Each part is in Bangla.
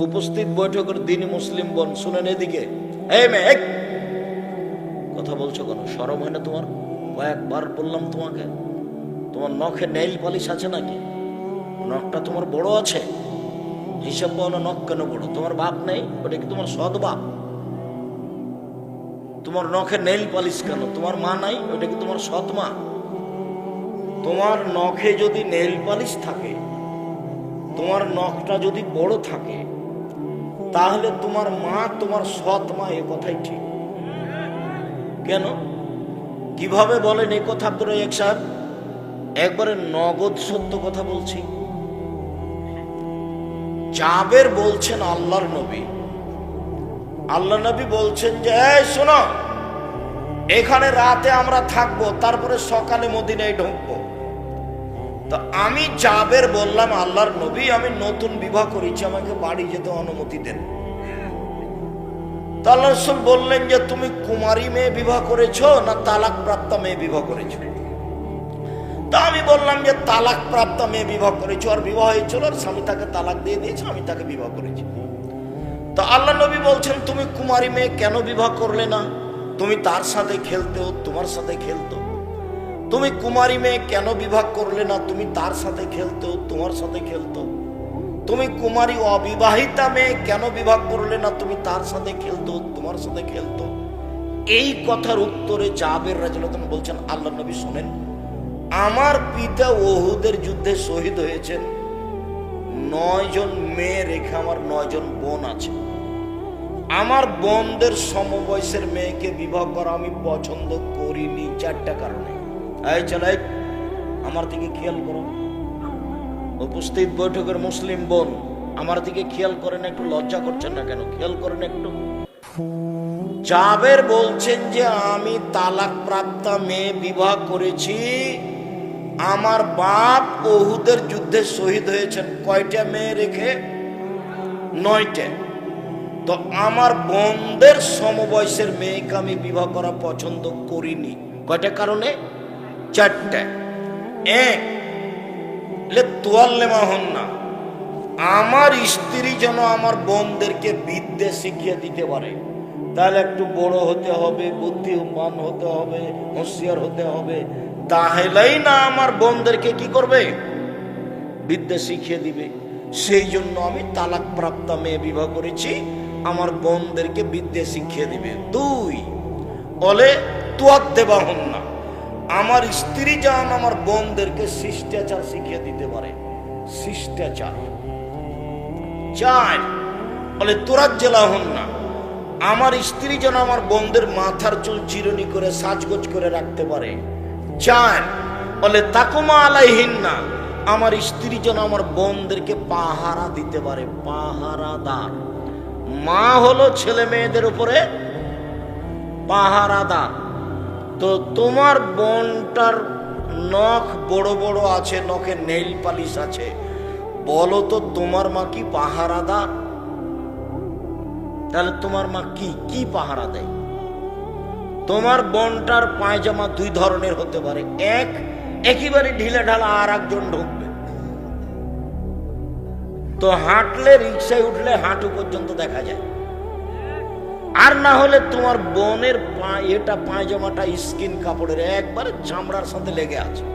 উপস্থিত বৈঠকের দিনই মুসলিম বোন শুনেন, এদিকে এই মেয়ে কথা বলছো কেন? শরম হয় না তোমার? কয়েকবার বললাম তোমাকে, তোমার নখে নেইল পালিশ আছে নাকি? নখটা তোমার বড় আছে, হিসাব পাও না। নখ কেন বড়? তোমার বাপ নেই? ওটা কি তোমার সৎ বাপ? তোমার নখে নেইল পালিশ কেন? তোমার মা নাই? ওটা কি তোমার সৎ মা? তোমার নখে যদি নেইল পালিশ থাকে, তোমার নখটা যদি বড় থাকে, তাহলে তোমার মা তোমার সৎ মা, এ কথাই ঠিক। কেন, কিভাবে বলেন এই কথা আব্দুর রাজ্জাক সাহেব? একবারে নগদ সত্য কথা বলছি। জাবের বলছেন আল্লাহর নবী, আল্লাহ নবী বলছেন যে এই শোনো, এখানে রাতে আমরা থাকবো, তারপরে সকালে মদিনায় ঢুকবো। তো আমি জাবের বললাম, আল্লাহর নবী আমি নতুন বিবাহ করেছি, আমাকে বাড়ি যেতে অনুমতি দেন। তো আল্লাহ রাসূল বললেন যে তুমি কুমারী মেয়ে বিবাহ করেছো না তালাক প্রাপ্ত মেয়ে বিবাহ করেছো? তা আমি বললাম যে তালাক প্রাপ্ত মেয়ে বিবাহ করেছো, আর বিবাহ হয়েছিল, আর স্বামী তাকে তালাক দিয়ে দিয়েছে, আমি তাকে বিবাহ করেছি। তো আল্লাহ নবী বলছেন তুমি কুমারী মেয়ে কেন বিবাহ করলে না? তুমি তার সাথে খেলতে, তোমার সাথে খেলতো। তুমি কুমারী মেয়ে কেন বিবাহ করলে না? তুমি তার সাথে খেলতে, তোমার সাথে খেলতো। তুমি কুমারী অবিবাহিতা মেয়ে কেন বিবাহ করলে না? তুমি তার সাথে খেলতো, তোমার সাথে খেলতো। এই কথার উত্তরে জাবের রাদিয়াল্লাহু আনহু বলছেন, আল্লাহ নবী শোনেন, আমার পিতা উহুদের যুদ্ধে শহীদ হয়েছেন, 9 জন মেয়ে রেখে আমার 9 জন বোন আছে। আমার বোনদের সমবয়সের মেয়েকে বিবাহ করা আমি পছন্দ করিনি 4টা কারণে। এই চালাই, আমার দিকে খেয়াল করো। উপস্থিত বৈঠকের মুসলিম বোন, আমার দিকে খেয়াল করেন, একটু লজ্জা করছেন না কেন? খেয়াল করেন একটু। জাবের বলছেন যে আমি তালাক প্রাপ্ত মেয়ে বিবাহ করেছি, আমার বাপ উহুদের যুদ্ধে শহীদ হয়েছেন। কয়টা মেয়ে রেখে? 9টে। তো আমার বোনদের সমবয়সের মেয়েকে আমি বিবাহ করা পছন্দ করিনি। কয়টা কারণে? 4টে। এক, তোয়াল্লেমা হন না, আমার স্ত্রী যেন আমার বোনদেরকে বিদ্যে শিখিয়ে দিতে পারে। তাহলে একটু বড় হতে হবে, বুদ্ধিমান হতে হবে, হুঁশিয়ার হতে হবে, তাহলেই না আমার বোনদেরকে কি করবে? বিদ্যে শিখিয়ে দিবে। সেই জন্য আমি তালাক প্রাপ্ত মেয়ে বিবাহ করেছি, আমার বোনদেরকে বিদ্যে শিখিয়ে দিবে। 2, বলে তোয়াত দেবা হন না, আমার স্ত্রী যেন আমার বোনদেরকে শিষ্টাচার শিখিয়ে দিতে পারে, শিষ্টাচার। 4, বলে তোরাত জেলা হন না, আমার স্ত্রী যেন আমার বোনদের মাথার চুল চিরুনি করে সাজগোজ করে রাখতে পারে। 4, বলে তাকুমা আলাইহিন না, আমার স্ত্রী যেন আমার বোনদেরকে পাহারা দিতে পারে, পাহারাদার। মা হলো ছেলে মেয়েদের উপরে পাহারাদার। তো তোমার বোনটার নখ বড় বড় আছে, নখে নেইল পালিশ আছে, বলো তো তোমার মা কি পাহারাদার? তাহলে তোমার মা কি কি পাহারা দেয়? তোমার বোনটার পায়জামা 2 ধরনের হতে পারে, এক একেবারে ঢিলে ঢালা, আর একজন ঢুকবে। তো হাঁটলে, রিক্সায় উঠলে হাঁটু পর্যন্ত দেখা যায়। আর না হলে তোমার বোনের এটা পায়জামাটা স্কিন কাপড়ের, একবারে চামড়ার সাথে লেগে আছে,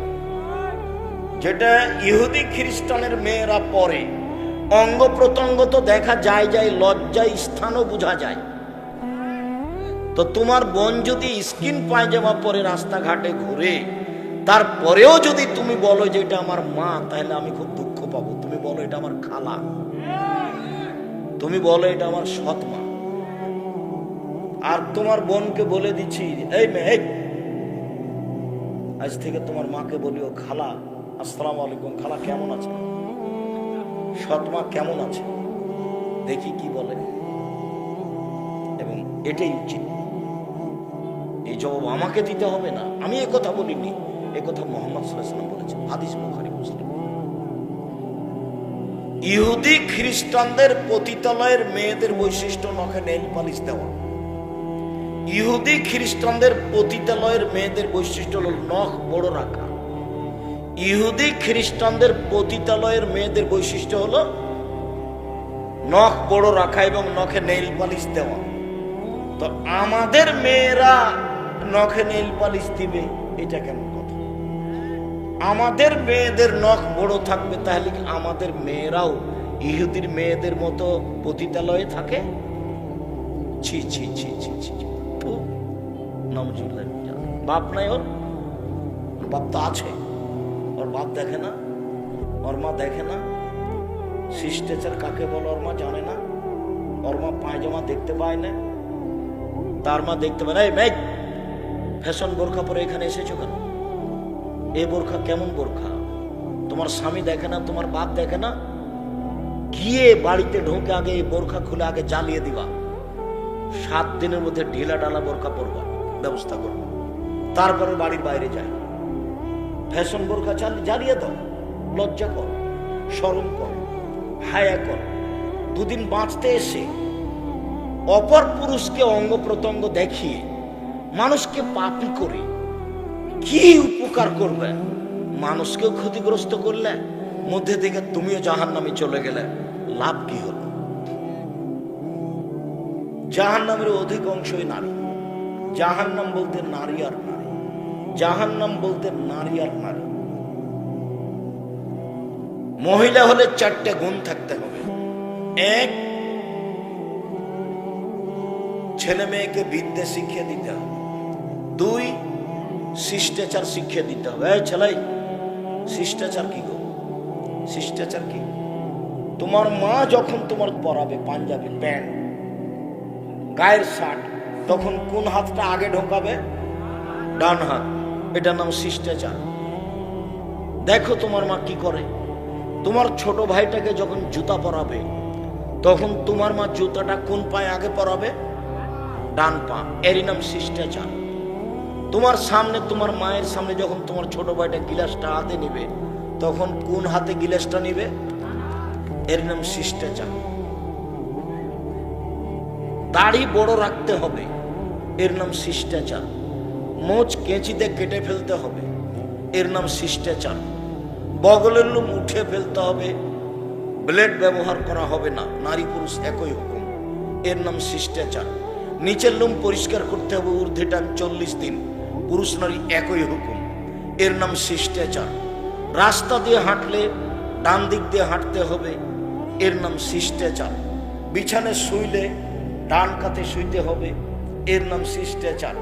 যেটা ইহুদি খ্রিস্টানের মেয়েরা পরে। অঙ্গ প্রত্যঙ্গ তো দেখা যায়, লজ্জায় স্থানও বোঝা যায়। তো তোমার বোন যদি স্কিন পায়জামা পরে রাস্তাঘাটে ঘুরে, তারপরেও যদি তুমি বলো যে এটা আমার মা, তাহলে আমি খুব দুঃখ পাবো। তুমি বলো এটা আমার খালা, তুমি বলো এটা আমার সৎ মা। আর তোমার বোনকে বলে দিচ্ছি, এই মেয়ে, আজ থেকে তোমার মাকে বলিও খালা, আসসালামু আলাইকুম, খালা কেমন আছে? সৎ মা কেমন আছে দেখি কি বলে। এবং এটাই উচিত। এই জবাব আমাকে দিতে হবে না, আমি এ কথা বলিনি, এ কথা মুহাম্মদ সাল্লাল্লাহু আলাইহি ওয়াসাল্লাম বলেছেন, হাদিস বুখারী মুসলিম। ইহুদি খ্রিস্টানদের পতিতালয়ের মেয়েদের বৈশিষ্ট্য নখে নেইল পালিশ দেওয়া। ইহুদি খ্রিস্টানদের পতিতালয়ের মেয়েদের বৈশিষ্ট্য হল নখ বড় রাখা। ইহুদি খ্রিস্টানদের পতিতালয়ের মেয়েদের বৈশিষ্ট্য হলো নখ বড় রাখা এবং নখে নেইল পালিশ দেওয়া। তো আমাদের মেয়েরা নখে নেইল পালিশ দিবে, এটা কেমন কথা? আমাদের মেয়েদের নখ বড় থাকবে, তাহলে কি আমাদের মেয়েরাও ইহুদির মেয়েদের মতো পতিতালয়ে থাকে? ছি ছি ছি ছি ছি। বাপ নাই ওর? বাপ তো আছে, ওর বাপ দেখে না, ওর মা দেখে না। শিষ্টাচার কাকে বলে ওর মা জানে না। ওর মা পায়জামা দেখতে পায় না, তার মা দেখতে পায় না। এই মেয়ে, ফ্যাশন বোরখা পরে এখানে এসেছো কেন? এ বোরখা কেমন বোরখা? তোমার স্বামী দেখে না, তোমার বাপ দেখে না? গিয়ে বাড়িতে ঢোকে আগে এই বোরখা খুলে আগে জ্বালিয়ে দিবা। 7 দিনের মধ্যে ঢিলা ডালা বোরখা পরবা, ব্যবস্থা করবো, তারপরে বাড়ির বাইরে যায়। ফ্যাশন বোরখা জ্বালিয়ে দাও। লজ্জা কর, শরম কর, হায়া কর। 2 দিন বাঁচতে এসে অপর পুরুষকে অঙ্গ প্রত্যঙ্গ দেখিয়ে মানুষকে পাপী করে কি উপকার করবে? মানুষকেও ক্ষতিগ্রস্ত করলে, মধ্যে থেকে তুমিও জাহান্নামে চলে গেলে, লাভ কি হলো? জাহান্নামের অধিক অংশই নারী। জাহান্নাম বলতে নারী আর নারী, জাহান্নাম বলতে নারী আর নারী। মহিলা হলে 4টে গুণ থাকতে হবে। 1, ছেলে মেয়েকে বিদ্যা শিখিয়ে দিতে হবে। 2, শিষ্টাচার শিখিয়ে দিতে হবে। এই ছেলে, শিষ্টাচার কি গো? শিষ্টাচার কি? তোমার মা যখন তোমার পরাবে পাঞ্জাবি প্যান্ট, গায়ের শার্ট, তখন কোন হাতটা আগে ঢোকাবে? ডান হাত। এটার নাম শিষ্টাচার। দেখো তোমার মা কি করে। তোমার ছোট ভাইটাকে যখন জুতা পরাবে, তখন তোমার মা জুতাটা কোন পায়ে আগে পরাবে? ডান পা। এরই নাম শিষ্টাচার। তোমার সামনে, তোমার মায়ের সামনে যখন তোমার ছোট ভাইটা গিলাসটা হাতে নিবে, তখন কোন হাতে গিলাসটা নিবে? এর নাম শিষ্টাচার। দাড়ি বড় রাখতে হবে, এর নাম শিষ্টাচার। মোচ কেঁচিতে কেটে ফেলতে হবে, এর নাম শিষ্টাচার। বগলের লোম উঠে ফেলতে হবে, ব্লেড ব্যবহার করা হবে না, নারী পুরুষ একই হুকুম, এর নাম শিষ্টাচার। নিচের লোম পরিষ্কার করতে হবে ঊর্ধ্বে টান 40 দিন, পুরুষ নারী একই হুকুম, এর নাম শিষ্টাচার। রাস্তা দিয়ে হাঁটলে ডান দিক দিয়ে হাঁটতে হবে, এর নাম শিষ্টাচার। বিছানায় শুইলে ডান কাতে শুইতে হবে, এর নাম শিষ্টাচার।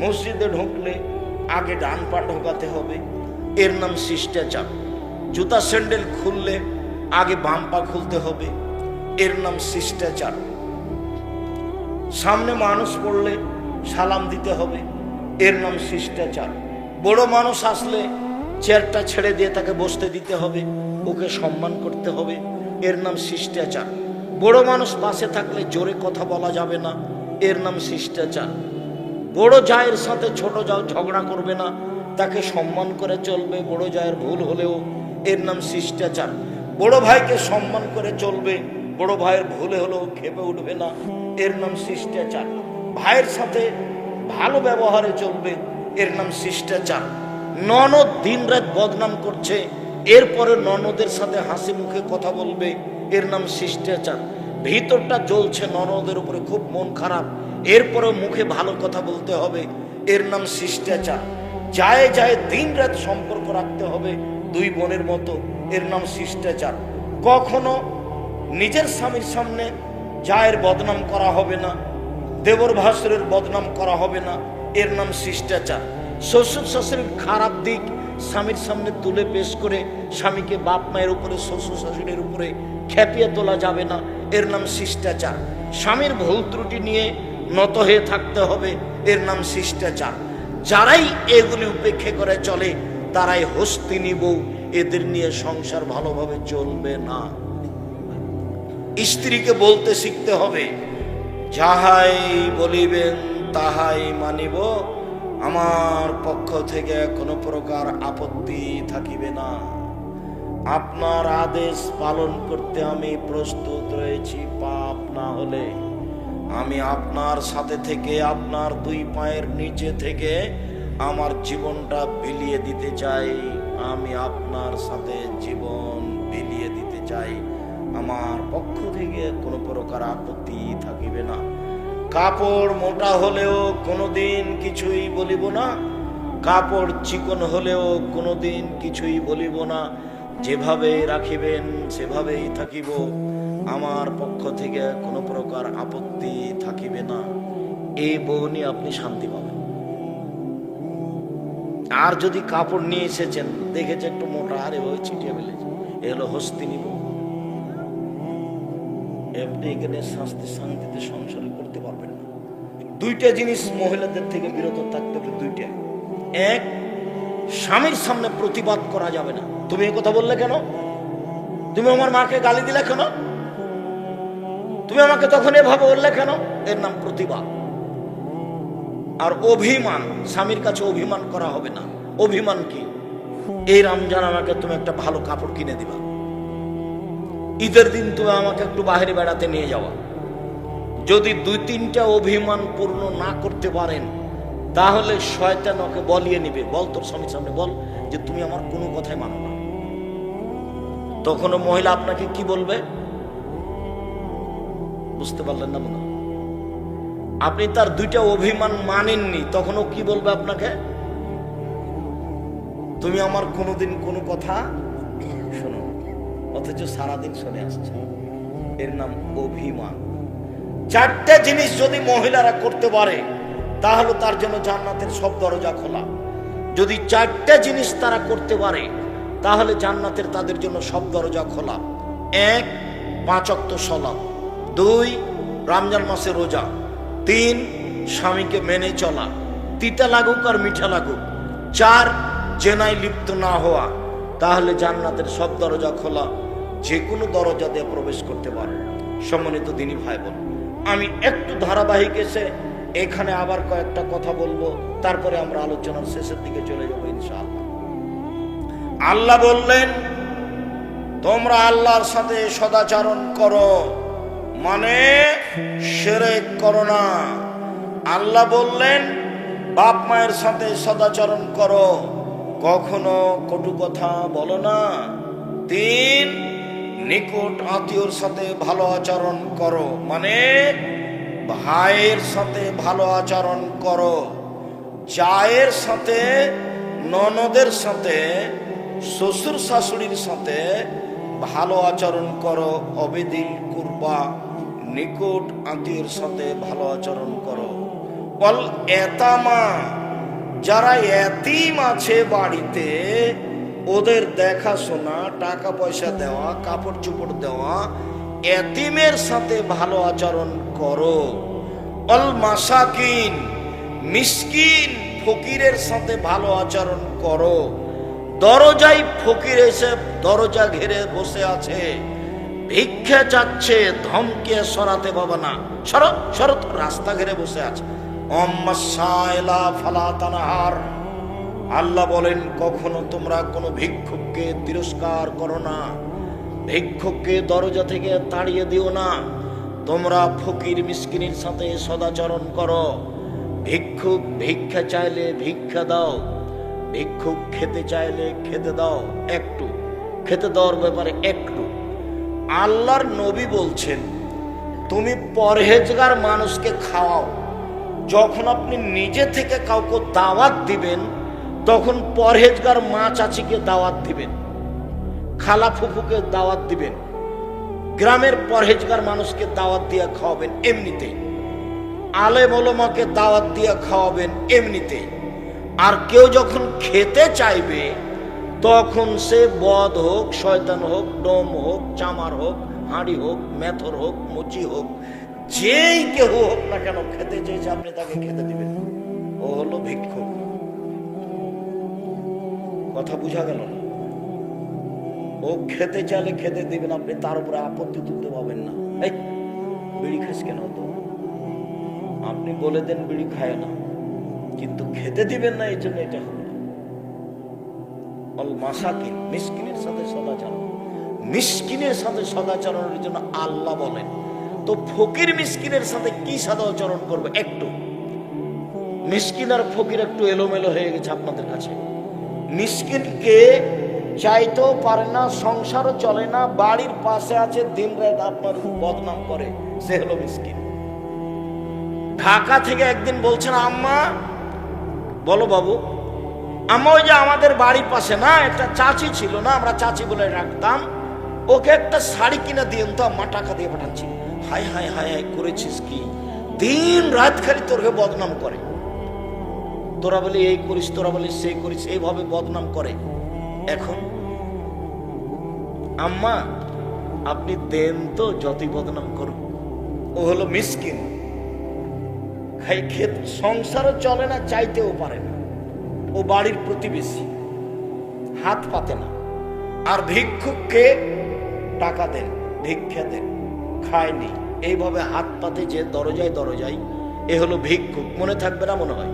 মসজিদে ঢুকলে আগে ডান পা ঢোকাতে হবে, এর নাম শিষ্টাচার। জুতা স্যান্ডেল খুললে আগে বাম পা খুলতে হবে, এর নাম শিষ্টাচার। সামনে মানুষ পড়লে সালাম দিতে হবে, এর নাম শিষ্টাচার। বড় মানুষ আসলে চেয়ারটা ছেড়ে দিয়ে তাকে বসতে দিতে হবে, ওকে সম্মান করতে হবে, এর নাম শিষ্টাচার। বড় মানুষ পাশে থাকলে জোরে কথা বলা যাবে না, এর নাম শিষ্টাচার। বড় জায়ের সাথে ছোট জাও ঝগড়া করবে না, তাকে সম্মান করে চলবে, বড় জায়ের ভুল হলেও, এর নাম শিষ্টাচার। বড় ভাইকে সম্মান করে চলবে, বড় ভাইয়ের ভুলে হলেও খেপে উঠবে না, এর নাম শিষ্টাচার। ভাইয়ের সাথে ভালো ব্যবহারে চলবে, এর নাম শিষ্টাচার। ননদ দিন রাত বদনাম করছে, এরপরে ননদের সাথে হাসি মুখে কথা বলবে, এর নাম শিষ্টাচার। ভিতরটা জ্বলছে, ননদের উপরে খুব মন খারাপ, এরপরে মুখে ভালো কথা বলতে হবে, এর নাম শিষ্টাচার। যায় যায় দিন রাত সম্পর্ক রাখতে হবে 2 বোনের মতো, এর নাম শিষ্টাচার। কখনো নিজের স্বামীর সামনে জায়ের বদনাম করা হবে না, দেবর ভাসুরের বদনাম করা হবে না, এর নাম শিষ্টাচার। শ্বশুর শাশুড়ির খারাপ দিক স্বামীর সামনে তুলে পেশ করে স্বামীকে বাপ মায়ের উপরে, শ্বশুর শাশুড়ির উপরে খেপিয়ে তোলা যাবে না, এর নাম শিষ্টাচার। স্বামীর ভুল ত্রুটি নিয়ে নত হয়ে থাকতে হবে, এর নাম শিষ্টাচার। যারাই এগুলি উপেক্ষা করে চলে তারাই হস্তিনী বউ, এদের নিয়ে সংসার ভালোভাবে চলবে না। স্ত্রীকে বলতে শিখতে হবে, যাহাই বলিবেন তাহাই মানিব, আমার পক্ষ থেকে কোনো প্রকার আপত্তি থাকিবে না। আপনার আদেশ পালন করতে আমি প্রস্তুত রয়েছি। পাপ না হলে আমি আপনার সাথে থেকে, আপনার 2 পায়ের নিচে থেকে আমার জীবনটা বিলিয়ে দিতে চাই। আমি আপনার সাথে জীবন বিলিয়ে দিতে চাই। আমার পক্ষ থেকে কোনো প্রকার আপত্তি থাকিবে না। কাপড় মোটা হলেও কোনোদিন কিছুই বলিব না, কাপড় চিকন হলেও কোনোদিন কিছুই বলিব না। যেভাবে রাখিবেন সেভাবেই থাকিব, আমার পক্ষ থেকে কোনো প্রকার আপত্তি থাকিবে না। এই বউ নিয়ে আপনি শান্তি পাবেন। আর যদি কাপড় নিয়ে এসেছেন, দেখেছে একটু মোটা, আর এভাবে ছিটিয়ে ফেলেছে, এ হলো হস্তিনী বউ। এমনি এখানে শান্তিতে সংসার করতে পারবেন না। দুইটা জিনিস মহিলাদের থেকে বিরত থাকতে হবে, দুইটা। এক, স্বামীর সামনে প্রতিবাদ করা যাবে না। তুমি এই কথা বললে কেন? তুমি আমার মাকে গালি দিলে কেন? তুমি আমাকে তখন এভাবে বললে কেন? এর নাম প্রতিবাদ। আর অভিমান, স্বামীর কাছে অভিমান করা হবে না। অভিমান কি? এই রমজান আমাকে তুমি একটা ভালো কাপড় কিনে দিবা, ঈদের দিন তুমি আমাকে একটু বাইরে বেড়াতে নিয়ে যাওয়া। যদি 2-3টা অভিমান পূর্ণ না করতে পারেন, তাহলে শয়তান ওকে বলিয়ে নিবে। বল তোর স্বামীর সামনে বল যে তুমি আমার কোনো কথাই মানো না। তখন মহিলা আপনাকে কি বলবে? বুঝতে পারলেন না বন্ধু? আপনি তার 2টা অভিমান মানেননি, তখনও কি বলবে আপনাকে? তুমি আমার কোনোদিন কোনো কথা শোনো, অথচ সারাদিন শুনে আসছে। এর নাম অভিমান। 4টা জিনিস যদি মহিলারা করতে পারে, তাহলে তার জন্য জান্নাতের সব দরজা খোলা। যদি 4টা জিনিস তারা করতে পারে, তাহলে জান্নাতের তাদের জন্য সব দরজা খোলা। 1, 5 ওয়াক্ত সালাত। 2, রমজান মাসে রোজা। 3, স্বামীকে মেনে চলা, তিতা লাগুক আর মিঠা লাগুক। 4, জেনায় লিপ্ত না হওয়া। তাহলে জান্নাতের সব দরজা খোলা, যে কোনো দরজা দিয়ে প্রবেশ করতে পারে। সম্মানিত দিনী ভাই বোন, আমি একটু ধারাবাহিক এসে এখানে আবার কয়েকটা কথা বলবো, তারপরে আমরা আলোচনার শেষের দিকে চলে যাবো ইনশাআল্লাহ। আল্লাহ বললেন, তোমরা আল্লাহর সাথে সদাচরণ করো, মানে শিরক করো না। আল্লাহ বললেন, বাপ মায়ের সাথে সদাচরণ করো, কখনো কটু কথা বলো না। 3, নিকট আত্মীয়র সাথে ভালো আচরণ করো, মানে ভাইয়ের সাথে ভালো আচরণ করো, জায়ের সাথে, ননদের সাথে, শ্বশুর শাশুড়ির সাথে ভালো আচরণ করো। অবেদিল কুরবা, নিকট আত্মীয়ের সাথে ভালো আচরণ করো। বল এতামা, যারা এতিম আছে বাড়িতে, ওদের দেখাশোনা, টাকা পয়সা দেওয়া, কাপড় চোপড় দেওয়া, এতিমের সাথে ভালো আচরণ করো। অল মাসাকিন, মিসকিন ফকিরের সাথে ভালো আচরণ করো। দরজায় ফকির এসে দরজা ঘিরে বসে আছে, ভিক্ষা চাচ্ছে, ধমকে সরাতে পাবে না। শরৎ রাস্তা ঘিরে বসে আছে। আল্লাহ বলেন, কখনো তোমরা কোনো ভিক্ষুককে তিরস্কার করো না, ভিক্ষুককে দরজা থেকে তাড়িয়ে দিও না। তোমরা ফকির মিসকিনের সাথে সদাচরণ করো। ভিক্ষুক ভিক্ষা চাইলে ভিক্ষা দাও, ভিক্ষুক খেতে চাইলে খেতে দাও। একটু খেতে দেওয়ার ব্যাপারে একটু আল্লাহর নবী বলছেন, তুমি পরহেজগার মানুষকে খাওয়াও। যখন আপনি নিজে থেকে কাউকে দাওয়াত দিবেন, তখন পরহেজগার মা চাচিকে দাওয়াত দিবেন, খালা ফুফুকে দাওয়াত দিবেন, গ্রামের পরহেজগার মানুষকে দাওয়াত দিয়ে খাওয়াবেন এমনিতেই, আলেম ওলামাকে দাওয়াত দিয়ে খাওয়াবেন এমনিতেই। আর কেউ যখন খেতে চাইবে, তখন সে বদ হোক, শয়তান হোক, ডোম হোক, চামার হোক, হাঁড়ি হোক, মেথর হোক, মুচি হোক, যেই কেউ হোক না কেন, খেতে চেয়েছে আপনি তাকে খেতে দিবেন। ও হলো ভিক্ষুক। কথা বুঝা গেল না? ও খেতে চাইলে খেতে দিবেন, আপনি তার উপরে আপত্তি তুলতে পাবেন না। এই বিড়ি খাস কেন? তো আপনি বলে দেন বিড়ি খায় না, কিন্তু খেতে দিবেন না, এই জন্য এটা হবে না। অল মাসাকিন, মিসকিনের সাথে সদাচরণ। মিসকিনের সাথে সদাচরণের জন্য আল্লাহ বলেন। তো ফকির মিসকিনের সাথে কি সদাচরণ করবে? একটু মিসকিন আর ফকির একটু এলোমেলো হয়ে গেছে আপনাদের কাছে। মিসকিনকে চাইতেও পারে না, সংসারও চলে না, বাড়ির পাশে আছে, দিন রাত আপনার বদনাম করে, সে হলো মিসকিন। ঢাকা থেকে একদিন বলছেন, আম্মা, বলো বাবু, আম্মা, ওই যে আমাদের বাড়ির পাশে না একটা চাচি ছিল না, আমরা চাচি বলে রাখতাম, ওকে একটা শাড়ি কিনে দিন তো আম্মা, টাকা দিয়ে পাঠাচ্ছি। হাই হাই হাই হাই, করেছিস কি? দিন রাত খালি তোরকে বদনাম করে, তোরা বলি এই করিস, তোরা বলি সেই করিস, এইভাবে বদনাম করে। এখন আম্মা আপনি দেন তো, যতই বদনাম করুন। ও হলো মিসকিন, খাই খেত, সংসারও চলে না, চাইতেও পারে না, ও বাড়ির প্রতিবেশী, হাত পাতে না। আর ভিক্ষুককে টাকা দেন, ভিক্ষা দেন, খায়নি, এইভাবে হাত পাতে যে দরজায় দরজায়, এ হলো ভিক্ষুক। মনে থাকবে না মনে হয়?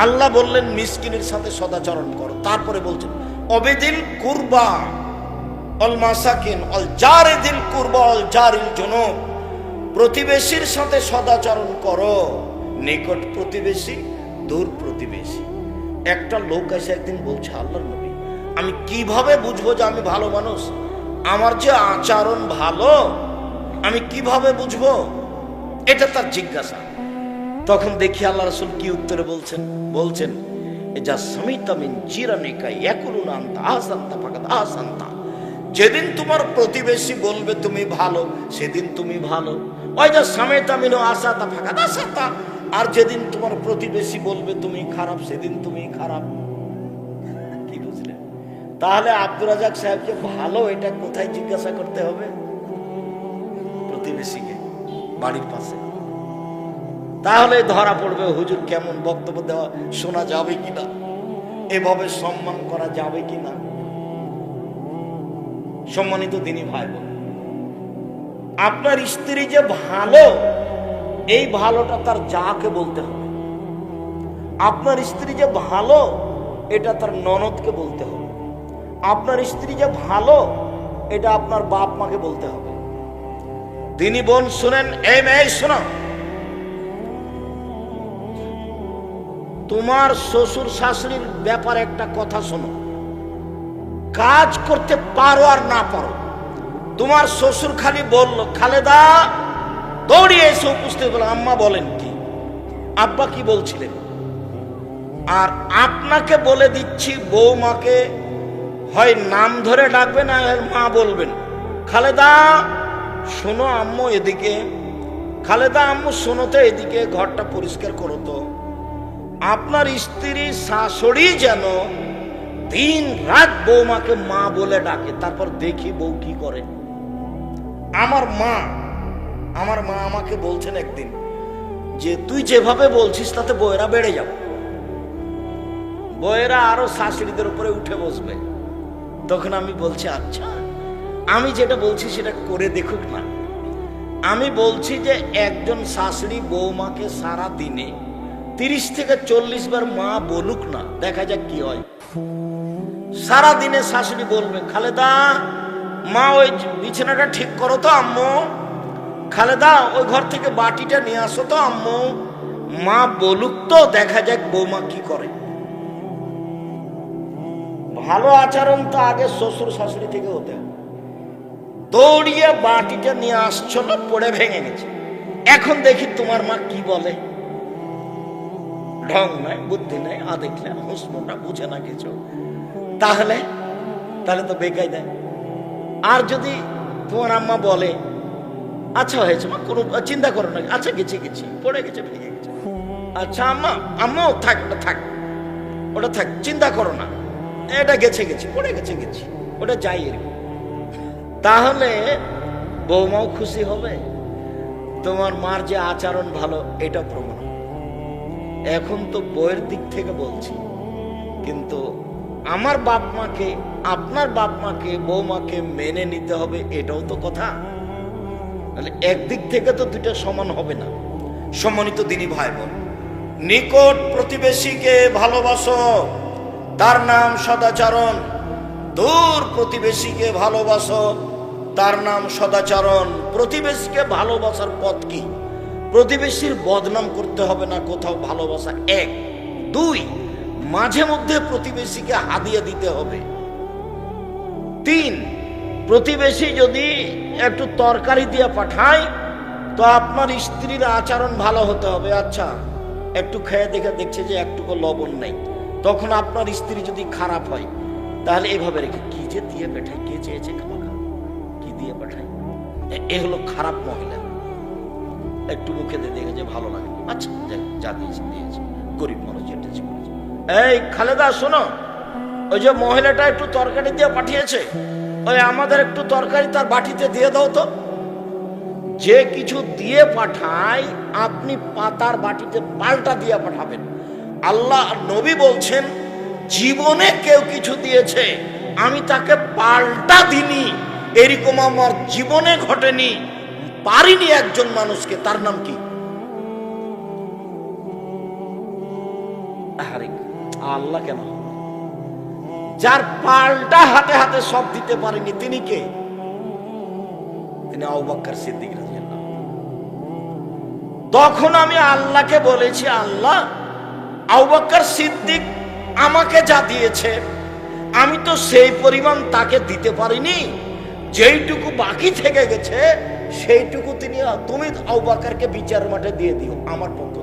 আল্লাহ বললেন মিসকিনের সাথে সদাচরণ করো, তারপরে বলছেন অবেদিল কুরবা অল মাসাকিন অল জারিদিল কুরবা অল জারিল জুনুব, প্রতিবেশীর সাথে সদাচরণ করো, নিকট প্রতিবেশী, দূর প্রতিবেশী। একটা লোক এসে একদিন বলছে, আল্লাহর নবী, আমি কিভাবে বুঝবো যে আমি ভালো মানুষ? আমার যে আচরণ ভালো, আমি কিভাবে বুঝবো? এটা তার জিজ্ঞাসা। তখন দেখি আল্লাহ রাসূল কি উত্তরে বলছেন, বলছেন যা সামিতা মিন জিরানিকা ইয়াকুলুনা আনতা আহসানতা ফাকাদ আহসানতা, যেদিন তোমার প্রতিবেশী বলবে তুমি ভালো, সেদিন তুমি ভালো। ওই যা সামিতা মিন আসাতা ফাকাদ আসাতা, আর যেদিন তোমার প্রতিবেশী বলবে তুমি খারাপ, সেদিন তুমি খারাপ। কি বুঝলেন? তাহলে আব্দুর রাজাক সাহেব যে ভালো, এটা কোথায় জিজ্ঞাসা করতে হবে? প্রতিবেশীকে, বাড়ির পাশে। তাহলে ধরা পড়বে হুজুর কেমন বক্তব্য দেওয়া, শোনা যাবে কিনা, এভাবে সম্মান করা যাবে কিনা। সম্মানিত দিনী ভাই বোন, আপনার স্ত্রী যে ভালো, এই ভালোটা তার যাকে বলতে হবে। আপনার স্ত্রী যে ভালো, এটা তার ননদকে বলতে হবে। আপনার স্ত্রী যে ভালো, এটা আপনার বাপ মাকে বলতে হবে। দিনী বোন শুনেন, এই মেয়ে শোনো, তোমার শ্বশুর শাশুড়ির ব্যাপারে একটা কথা শোনো, কাজ করতে পারো আর না পারো, তোমার শ্বশুর খালি বলল খালেদা, দৌড়িয়ে এসে উপস্থিত হলো, আম্মা বলেন কি, আব্বা কি বলছিলেন, আর আপনাকে বলে দিচ্ছি বৌমাকে হয় নাম ধরে ডাকবেন আর মা বলবেন, খালেদা শোনো আম্মু এদিকে, খালেদা আম্মু শোনো তো এদিকে, ঘরটা পরিষ্কার করো তো। আপনার স্ত্রী শাশুড়ি যেন দিন রাত বৌমাকে মা বলে ডাকে, তারপর দেখি বউ কি করে। আমার মা আমাকে বলছেন একদিন যে তুই যেভাবে বলছিস তাতে বউয়েরা বেড়ে যাবে, বউয়েরা আরো শাশুড়িদের উপরে উঠে বসবে। তখন আমি বলছি, আচ্ছা আমি যেটা বলছি সেটা করে দেখুক না। আমি বলছি যে একজন শাশুড়ি বৌমাকে সারা দিনে 30 থেকে 40 বার মা বলুক না, দেখা যাক কি হয়। সারা দিনে শাশুড়ি বলবে, খালেদা মা ওই বিছানাটা ঠিক করো তো আম্মু, খালেদা ওই ঘর থেকে বাটিটা নিয়ে আসো তো আম্মু। মা বলুক তো, দেখা যাক বৌমা কি করে। ভালো আচরণ তো আগে শ্বশুর শাশুড়ি থেকে হতে হবে। দৌড়িয়ে বাটিটা নিয়ে আসছিল, পড়ে ভেঙে গেছে। এখন দেখি তোমার মা কি বলে। ঢং নাই, বুদ্ধি নাই, দেখলে হুসমোটা বুঝে না কিছু, তাহলে তো বেকাই দেয়। আর যদি তোমার আম্মা বলে আচ্ছা হয়েছে মা, কোনো চিন্তা করো না, আচ্ছা গেছি পড়ে গেছে ভেঙে গেছে, আচ্ছা আম্মা থাক, ওটা থাক, চিন্তা করো না, এটা গেছে পড়ে গেছে ওটা যাই এরকম। তাহলে বৌমাও খুশি হবে, তোমার মার যে আচরণ ভালো এটা প্রমাণ। এখন তো বইয়ের দিক থেকে বলছি, কিন্তু আমার বাপ মাকে, আপনার বাপ মাকে, বৌমাকে মেনে নিতে হবে, এটাও তো কথা। তাহলে একদিক থেকে তো দুইটা সমান হবে না। সম্মানিত দিনী ভাই বোন, নিকট প্রতিবেশীকে ভালোবাসো, তার নাম সদাচরণ। দূর প্রতিবেশীকে ভালোবাসো, তার নাম সদাচরণ। প্রতিবেশীকে ভালোবাসার পথ কি? প্রতিবেশীর বদনাম করতে হবে না কোথাও ভালোবাসা, 1। 2, মাঝে মধ্যে প্রতিবেশীকে হাদিয়া দিতে হবে। 3, প্রতিবেশী যদি একটু তরকারি দিয়ে পাঠায় তো আপনার স্ত্রীর আচরণ ভালো হতে হবে। আচ্ছা, একটু খেয়ে দেখে দেখছে যে একটুকু লবণ নেই, তখন আপনার স্ত্রী যদি খারাপ হয় তাহলে এইভাবে রেখে কি যে দিয়ে পাঠায়, কে চেয়েছে খাওয়া, কি দিয়ে পাঠায়, এ হলো খারাপ মহিলা। একটু মুখে দিয়ে দেখে যে ভালো লাগে, আচ্ছা যা দিয়েছে দিয়েছে, গরিব মানুষ যেটা করেছে। এই খালেদা শোনো, ওই যে মহিলাটা একটু তরকারি দিয়ে পাঠিয়েছে, ওই আমাদের একটু তরকারি তার বাটিতে দিয়ে দাও তো। যে কিছু দিয়ে পাঠায় আপনি পাতার বাটিতে পাল্টা দিয়ে পাঠাবেন। আল্লাহ নবী বলছেন, জীবনে কেউ কিছু দিয়েছে আমি তাকে পাল্টা দিনি, এরকম আমার জীবনে ঘটেনি, পারিনি একজন মানুষকে। তার নাম কি? আল্লাহ। কেন? যার পাল্টা হাতে হাতে সব দিতে পারেনি তিনি কে? তিনি আবু বকর সিদ্দিক রাদিয়াল্লাহু। তখন আমি আল্লাহকে বলেছি, আল্লাহ, আবু বকর সিদ্দিক আমাকে যা দিয়েছে আমি তো সেই পরিমাণ তাকে দিতে পারিনি, যেইটুকু বাকি থেকে গেছে সেইটুকু তুমি আবু বকরকে বিচার মাঠে দিয়ে দিও আমার পক্ষ